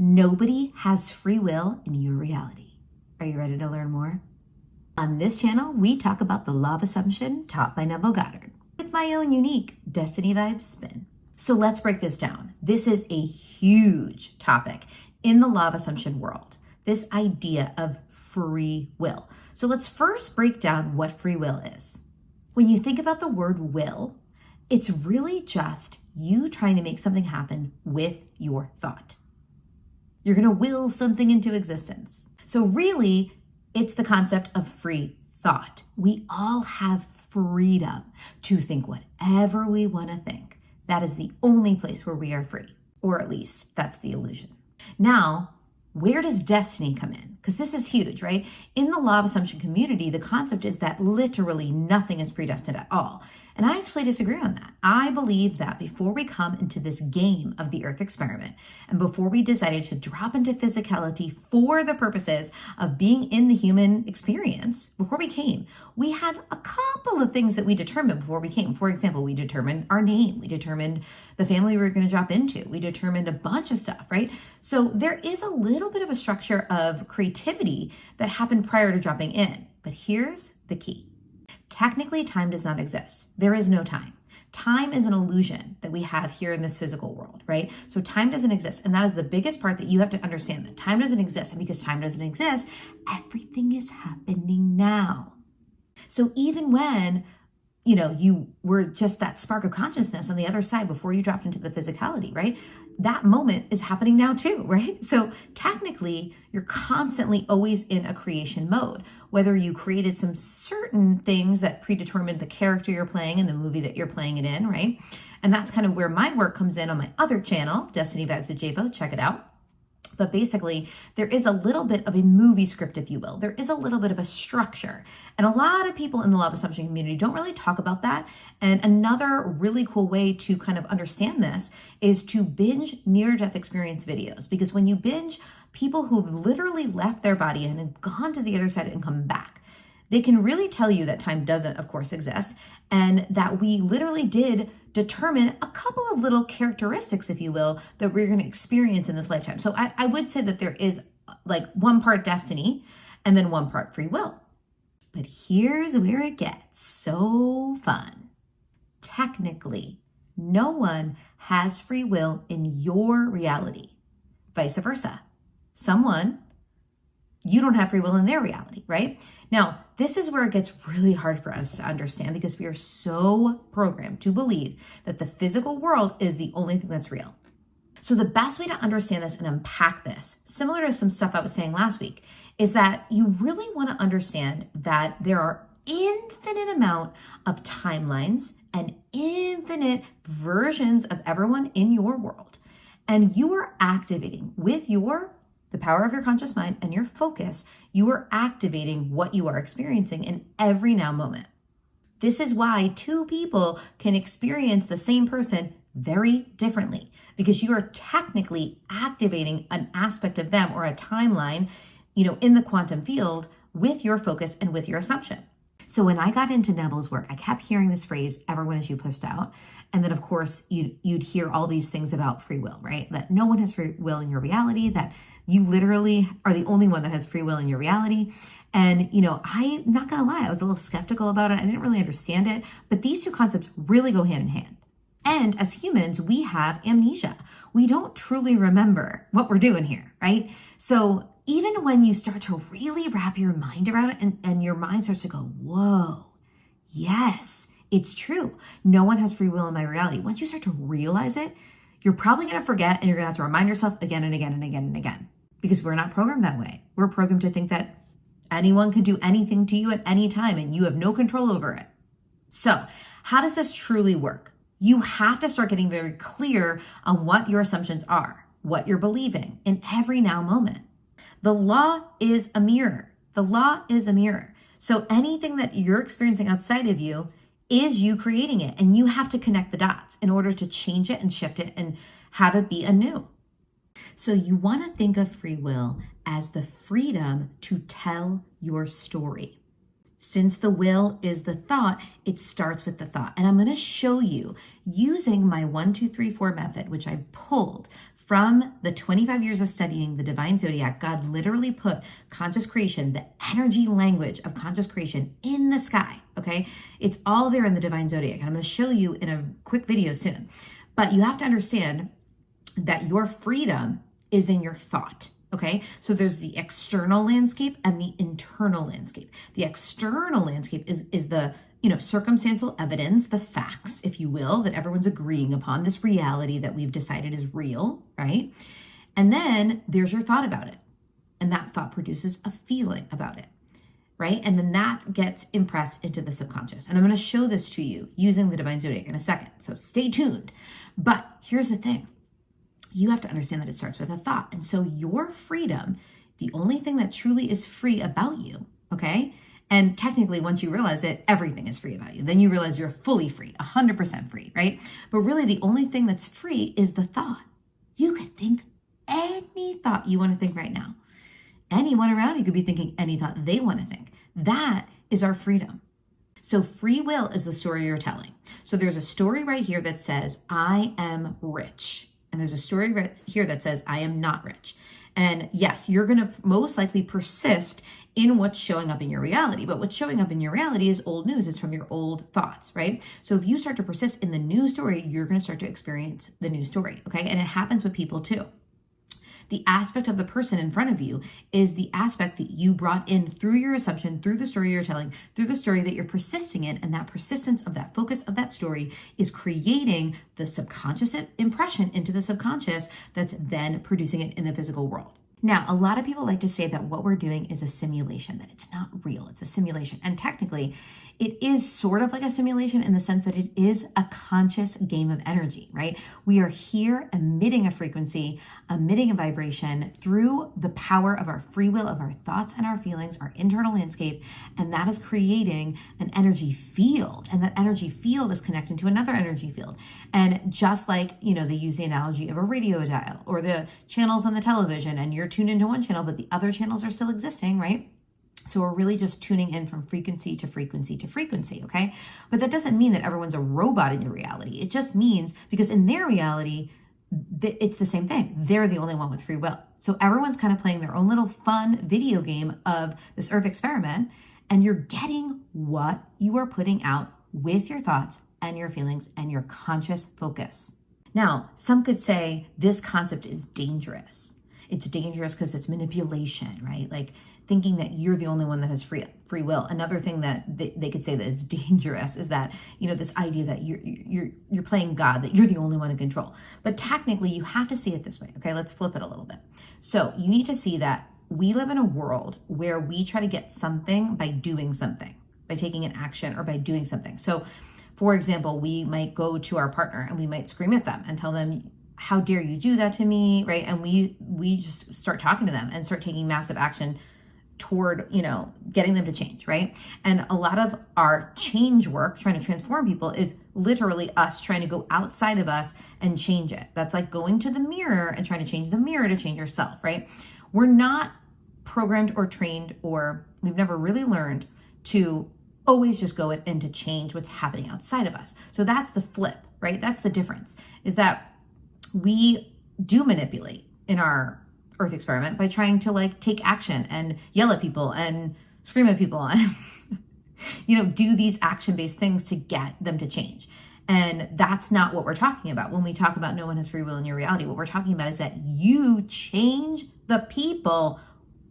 Nobody has free will in your reality. Are you ready to learn more? On this channel, we talk about the law of assumption taught by Neville Goddard with my own unique Destiny Vibes spin. So let's break this down. This is a huge topic in the law of assumption world, this idea of free will. So let's first break down what free will is. When you think about the word will, it's really just you trying to make something happen with your thought. You're going to will something into existence. So really, it's the concept of free thought. We all have freedom to think whatever we want to think. That is the only place where we are free, or at least that's the illusion. Now, where does destiny come in? Because this is huge, right? In the law of assumption community, the concept is that literally nothing is predestined at all. And I actually disagree on that. I believe that before we come into this game of the Earth experiment, and before we decided to drop into physicality for the purposes of being in the human experience, before we came, we had a couple of things that we determined before we came. For example, we determined our name. We determined the family we were going to drop into. We determined a bunch of stuff, right? So there is a little bit of a structure of creativity that happened prior to dropping in. But here's the key. Technically, time does not exist. There is no time. Time is an illusion that we have here in this physical world, right? So time doesn't exist. And that is the biggest part that you have to understand, that time doesn't exist. And because time doesn't exist, everything is happening now. So even when, you were just that spark of consciousness on the other side before you dropped into the physicality, right? That moment is happening now too, right? So technically, you're constantly always in a creation mode, whether you created some certain things that predetermined the character you're playing in the movie that you're playing it in, right? And that's kind of where my work comes in on my other channel, Destiny Vibes with Javo. Check it out. But basically, there is a little bit of a movie script, if you will. There is a little bit of a structure. And a lot of people in the law of assumption community don't really talk about that. And another really cool way to kind of understand this is to binge near-death experience videos. Because when you binge people who've literally left their body and have gone to the other side and come back, they can really tell you that time doesn't, of course, exist, and that we literally did determine a couple of little characteristics, if you will, that we're going to experience in this lifetime. So I would say that there is like one part destiny and then one part free will. But here's where it gets so fun. Technically, no one has free will in your reality. Vice versa. You don't have free will in their reality, right? Now, this is where it gets really hard for us to understand because we are so programmed to believe that the physical world is the only thing that's real. So the best way to understand this and unpack this, similar to some stuff I was saying last week, is that you really want to understand that there are infinite amount of timelines and infinite versions of everyone in your world. And you are activating with the power of your conscious mind and your focus, you are activating what you are experiencing in every now moment. This is why two people can experience the same person very differently, because you are technically activating an aspect of them or a timeline, in the quantum field with your focus and with your assumption. So when I got into Neville's work, I kept hearing this phrase, everyone is you pushed out. And then of course you'd hear all these things about free will, right? That no one has free will in your reality, that you literally are the only one that has free will in your reality. And, I'm not going to lie, I was a little skeptical about it. I didn't really understand it, but these two concepts really go hand in hand. And as humans, we have amnesia. We don't truly remember what we're doing here, right? So even when you start to really wrap your mind around it and your mind starts to go, whoa, yes, it's true. No one has free will in my reality. Once you start to realize it, you're probably going to forget and you're going to have to remind yourself again and again and again and again. Because we're not programmed that way. We're programmed to think that anyone can do anything to you at any time and you have no control over it. So how does this truly work? You have to start getting very clear on what your assumptions are, what you're believing in every now moment. The law is a mirror. The law is a mirror. So anything that you're experiencing outside of you is you creating it. And you have to connect the dots in order to change it and shift it and have it be anew. So you want to think of free will as the freedom to tell your story. Since the will is the thought, it starts with the thought. And I'm going to show you using my 1, 2, 3, 4 method, which I pulled from the 25 years of studying the divine zodiac, God literally put conscious creation, the energy language of conscious creation, in the sky, okay? It's all there in the divine zodiac. And I'm going to show you in a quick video soon. But you have to understand that your freedom is in your thought, okay? So there's the external landscape and the internal landscape. The external landscape is the circumstantial evidence, the facts, if you will, that everyone's agreeing upon, this reality that we've decided is real, right? And then there's your thought about it. And that thought produces a feeling about it, right? And then that gets impressed into the subconscious. And I'm going to show this to you using the divine zodiac in a second. So stay tuned. But here's the thing. You have to understand that it starts with a thought. And so your freedom, the only thing that truly is free about you, okay? And technically, once you realize it, everything is free about you. Then you realize you're fully free, 100% free, right? But really, the only thing that's free is the thought. You could think any thought you want to think right now. Anyone around you could be thinking any thought they want to think. That is our freedom. So free will is the story you're telling. So there's a story right here that says, I am rich. And there's a story right here that says, I am not rich. And yes, you're going to most likely persist in what's showing up in your reality. But what's showing up in your reality is old news. It's from your old thoughts, right? So if you start to persist in the new story, you're going to start to experience the new story, okay? And it happens with people too. The aspect of the person in front of you is the aspect that you brought in through your assumption, through the story you're telling, through the story that you're persisting in. And that persistence of that focus of that story is creating the subconscious impression into the subconscious that's then producing it in the physical world. Now, a lot of people like to say that what we're doing is a simulation, that it's not real, it's a simulation. And technically, it is sort of like a simulation in the sense that it is a conscious game of energy, right? We are here emitting a frequency, emitting a vibration through the power of our free will, of our thoughts and our feelings, our internal landscape, and that is creating an energy field. And that energy field is connecting to another energy field. And just like, they use the analogy of a radio dial or the channels on the television, and you're tuned into one channel, but the other channels are still existing, right? So we're really just tuning in from frequency to frequency to frequency, okay? But that doesn't mean that everyone's a robot in your reality. It just means because in their reality, it's the same thing. They're the only one with free will. So everyone's kind of playing their own little fun video game of this Earth experiment, and you're getting what you are putting out with your thoughts and your feelings and your conscious focus. Now, some could say this concept is dangerous. It's dangerous because it's manipulation, right? Like thinking that you're the only one that has free will. Another thing that they could say that is dangerous is that, this idea that you're playing God, that you're the only one in control. But technically, you have to see it this way. Okay, let's flip it a little bit. So you need to see that we live in a world where we try to get something by doing something, by taking an action or by doing something. So for example, we might go to our partner and we might scream at them and tell them, how dare you do that to me, right? And we just start talking to them and start taking massive action toward, getting them to change, right? And a lot of our change work, trying to transform people, is literally us trying to go outside of us and change it. That's like going to the mirror and trying to change the mirror to change yourself, right? We're not programmed or trained, or we've never really learned to always just go in to change what's happening outside of us. So that's the flip, right? That's the difference, is that we do manipulate in our Earth experiment by trying to take action and yell at people and scream at people and, do these action-based things to get them to change. And that's not what we're talking about. When we talk about no one has free will in your reality, what we're talking about is that you change the people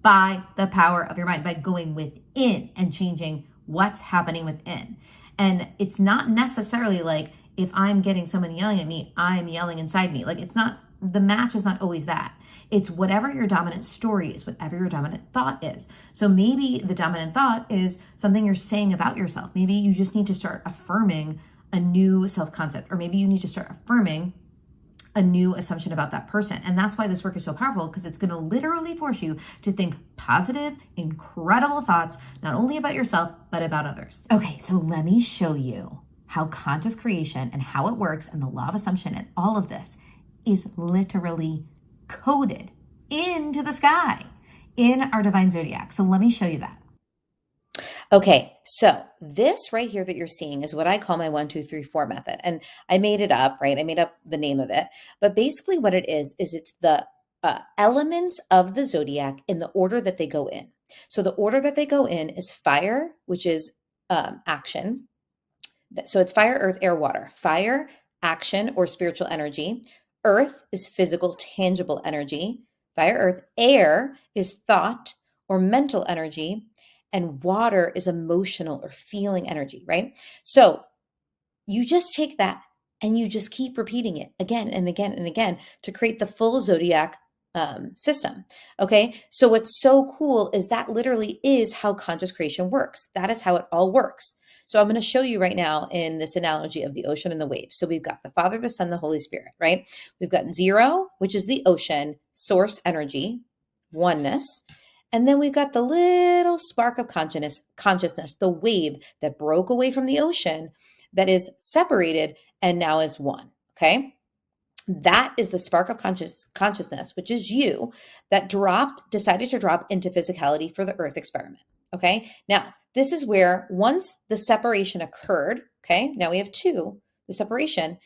by the power of your mind, by going within and changing what's happening within. And it's not necessarily like, if I'm getting someone yelling at me, I'm yelling inside me. It's not, the match is not always that. It's whatever your dominant story is, whatever your dominant thought is. So maybe the dominant thought is something you're saying about yourself. Maybe you just need to start affirming a new self-concept, or maybe you need to start affirming a new assumption about that person. And that's why this work is so powerful, because it's going to literally force you to think positive, incredible thoughts, not only about yourself, but about others. Okay, so let me show you how conscious creation and how it works and the law of assumption and all of this is literally coded into the sky in our divine zodiac. So let me show you that. Okay, so this right here that you're seeing is what I call my 1, 2, 3, 4 method. And I made it up, right? I made up the name of it. But basically, what it is it's the elements of the zodiac in the order that they go in. So the order that they go in is fire, which is action. So it's fire, earth, air, water. Fire, action or spiritual energy. Earth is physical, tangible energy. Fire, earth, air is thought or mental energy. And water is emotional or feeling energy, right? So you just take that and you just keep repeating it again and again and again to create the full zodiac system. Okay. So what's so cool is that literally is how conscious creation works. That is how it all works. So I'm going to show you right now in this analogy of the ocean and the waves. So we've got the Father, the Son, the Holy Spirit, right? We've got zero, which is the ocean, source energy, oneness. And then we've got the little spark of consciousness, the wave that broke away from the ocean that is separated and now is one. Okay. That is the spark of consciousness, which is you, that decided to drop into physicality for the Earth experiment. Okay. Now, this is where once the separation occurred, okay, now we have two, the separation.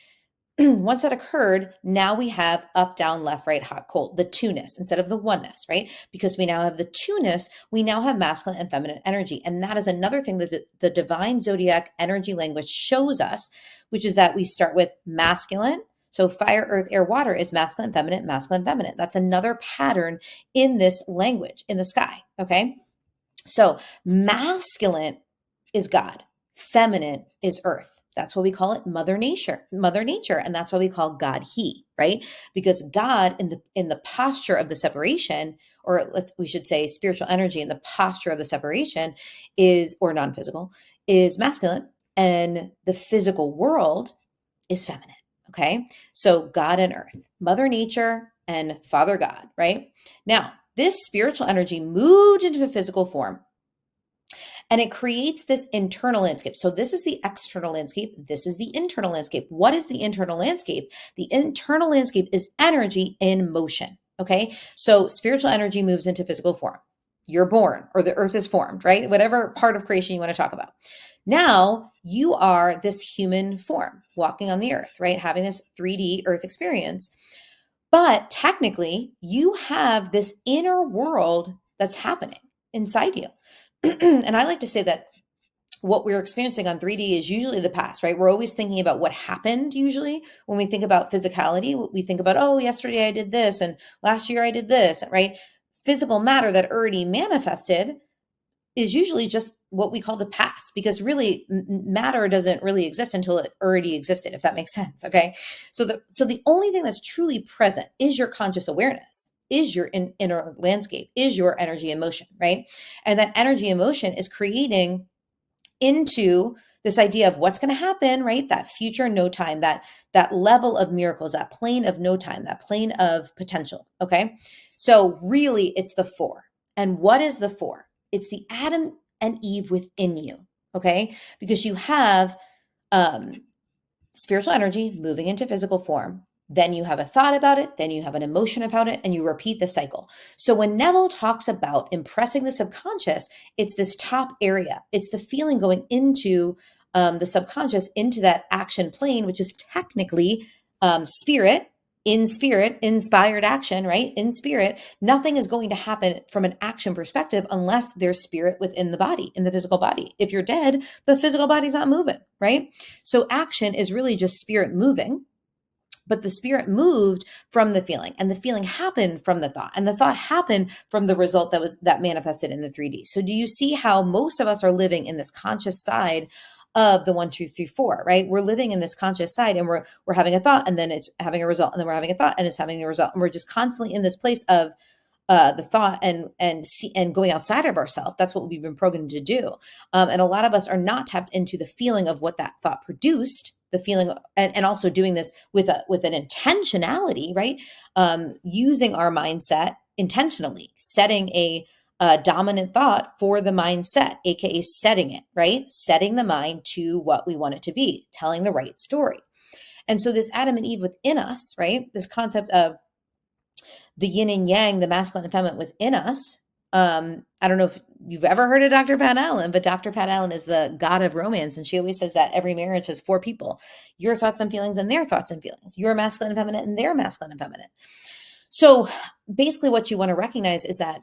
Once that occurred, now we have up, down, left, right, hot, cold, the two-ness instead of the oneness, right? Because we now have the two-ness, we now have masculine and feminine energy. And that is another thing that the divine zodiac energy language shows us, which is that we start with masculine. So fire, earth, air, water is masculine, feminine, masculine, feminine. That's another pattern in this language, in the sky, okay? So masculine is God, feminine is earth. That's why we call it Mother Nature, and that's why we call God He, right? Because God in the posture of the separation, or we should say spiritual energy in the posture of the separation is, or non-physical, is masculine, and the physical world is feminine. Okay, so God and earth, Mother Nature and Father God, right? Now, this spiritual energy moved into a physical form. And it creates this internal landscape. So this is the external landscape. This is the internal landscape. What is the internal landscape? The internal landscape is energy in motion. Okay. So spiritual energy moves into physical form. You're born, or the earth is formed, right? Whatever part of creation you want to talk about. Now you are this human form walking on the earth, right? Having this 3D earth experience. But technically, you have this inner world that's happening inside you. And I like to say that what we're experiencing on 3D is usually the past, right? We're always thinking about what happened usually when we think about physicality. We think about, oh, yesterday I did this and last year I did this, right? Physical matter that already manifested is usually just what we call the past, because really matter doesn't really exist until it already existed, if that makes sense. Okay. So the only thing that's truly present is your conscious awareness, is your inner landscape, is your energy and motion, right? And that energy and motion is creating into this idea of what's going to happen, right? That future no time, that level of miracles, that plane of no time, that plane of potential. Okay. So really it's the four. And what is the four? It's the Adam and Eve within you. Okay. Because you have spiritual energy moving into physical form. Then you have a thought about it, then you have an emotion about it, and you repeat the cycle. So when Neville talks about impressing the subconscious, it's this top area. It's the feeling going into the subconscious, into that action plane, which is technically spirit, inspired action, right? In spirit, nothing is going to happen from an action perspective unless there's spirit within the body, in the physical body. If you're dead, the physical body's not moving, right? So action is really just spirit moving. But the spirit moved from the feeling, and the feeling happened from the thought, and the thought happened from the result that manifested in the 3D. So do you see how most of us are living in this conscious side of the 1, 2, 3, 4, right? We're living in this conscious side, and we're having a thought, and then it's having a result, and then we're having a thought, and it's having a result. And we're just constantly in this place of the thought and going outside of ourselves. That's what we've been programmed to do. And a lot of us are not tapped into the feeling of what that thought produced, the feeling, and also doing this with an intentionality, right? Using our mindset intentionally, setting a dominant thought for the mindset, aka setting it, right? Setting the mind to what we want it to be, telling the right story. And so this Adam and Eve within us, right? This concept of the yin and yang, the masculine and feminine within us, I don't know if you've ever heard of Dr. Pat Allen, but Dr. Pat Allen is the god of romance. And she always says that every marriage has 4 people, your thoughts and feelings and their thoughts and feelings, your masculine and feminine and their masculine and feminine. So basically what you want to recognize is that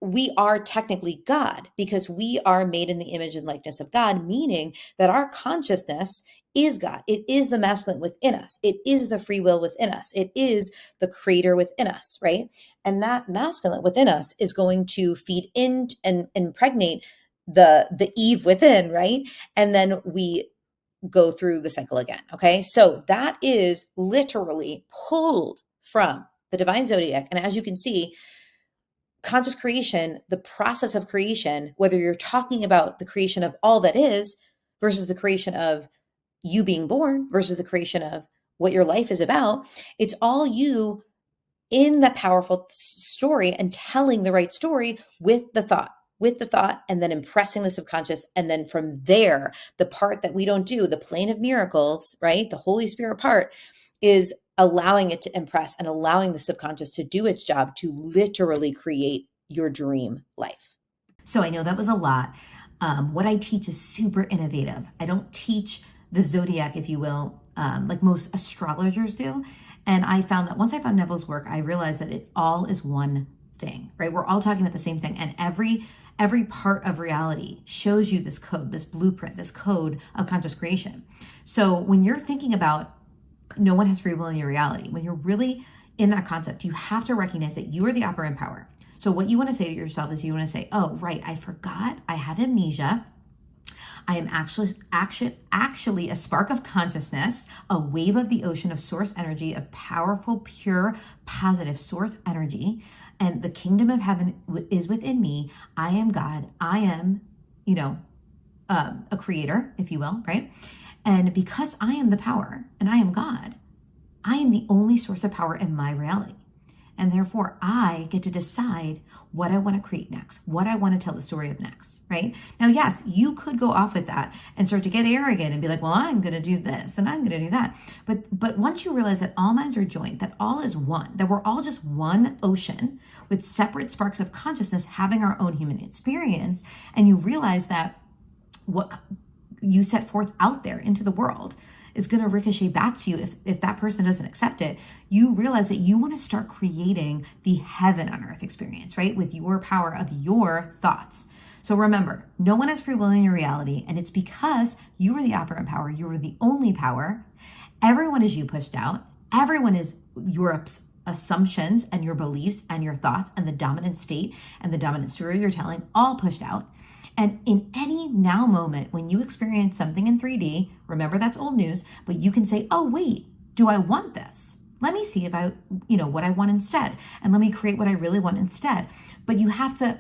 we are technically God because we are made in the image and likeness of God, meaning that our consciousness is God. It is the masculine within us. It is the free will within us. It is the creator within us, right? And that masculine within us is going to feed in and impregnate the Eve within, right? And then we go through the cycle again. Okay. So that is literally pulled from the divine zodiac. And as you can see, conscious creation, the process of creation, whether you're talking about the creation of all that is versus the creation of you being born versus the creation of what your life is about, it's all you in that powerful story and telling the right story with the thought, and then impressing the subconscious. And then from there, the part that we don't do, the plane of miracles, right? The Holy Spirit part is allowing it to impress and allowing the subconscious to do its job to literally create your dream life. So I know that was a lot. What I teach is super innovative. I don't teach the zodiac, if you will, like most astrologers do. And I found that once I found Neville's work, I realized that it all is one thing, right? We're all talking about the same thing. And every part of reality shows you this code, this blueprint, this code of conscious creation. So when you're thinking about no one has free will in your reality, when you're really in that concept, you have to recognize that you are the operant power. So what you want to say to yourself is you want to say, oh, right, I forgot, I have amnesia. I am actually a spark of consciousness, a wave of the ocean of source energy, of powerful, pure, positive source energy. And the kingdom of heaven is within me. I am God. I am, a creator, if you will, right? And because I am the power and I am God, I am the only source of power in my reality. And therefore, I get to decide what I want to create next, what I want to tell the story of next, right? Now, yes, you could go off with that and start to get arrogant and be like, well, I'm going to do this and I'm going to do that. But once you realize that all minds are joined, that all is one, that we're all just one ocean with separate sparks of consciousness having our own human experience, and you realize that what you set forth out there into the world is going to ricochet back to you if that person doesn't accept it, you realize that you want to start creating the heaven on earth experience, right? With your power of your thoughts. So remember, no one has free will in your reality, and it's because you are the operant power. You are the only power. Everyone is you pushed out. Everyone is your assumptions and your beliefs and your thoughts and the dominant state and the dominant story you're telling all pushed out. And in any now moment, when you experience something in 3D, remember that's old news, but you can say, oh, wait, do I want this? Let me see if what I want instead. And let me create what I really want instead. But you have to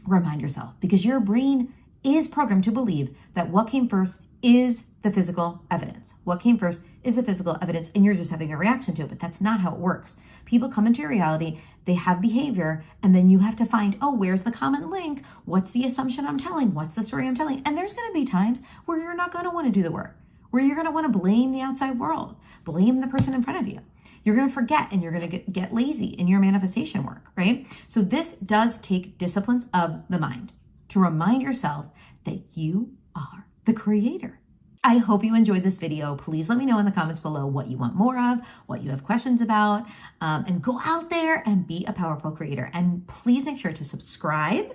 remind yourself, because your brain is programmed to believe that what came first is the physical evidence. What came first is the physical evidence, and you're just having a reaction to it. But that's not how it works. People come into your reality, they have behavior, and then you have to find, oh, where's the common link? What's the assumption I'm telling? What's the story I'm telling? And there's going to be times where you're not going to want to do the work, where you're going to want to blame the outside world, blame the person in front of you. You're going to forget, and you're going to get lazy in your manifestation work, right? So this does take disciplines of the mind to remind yourself that you are the creator. I hope you enjoyed this video. Please let me know in the comments below what you want more of, what you have questions about, and go out there and be a powerful creator. And please make sure to subscribe,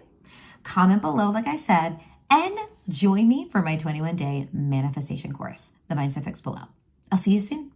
comment below, like I said, and join me for my 21-day manifestation course, The Mindset Fix below. I'll see you soon.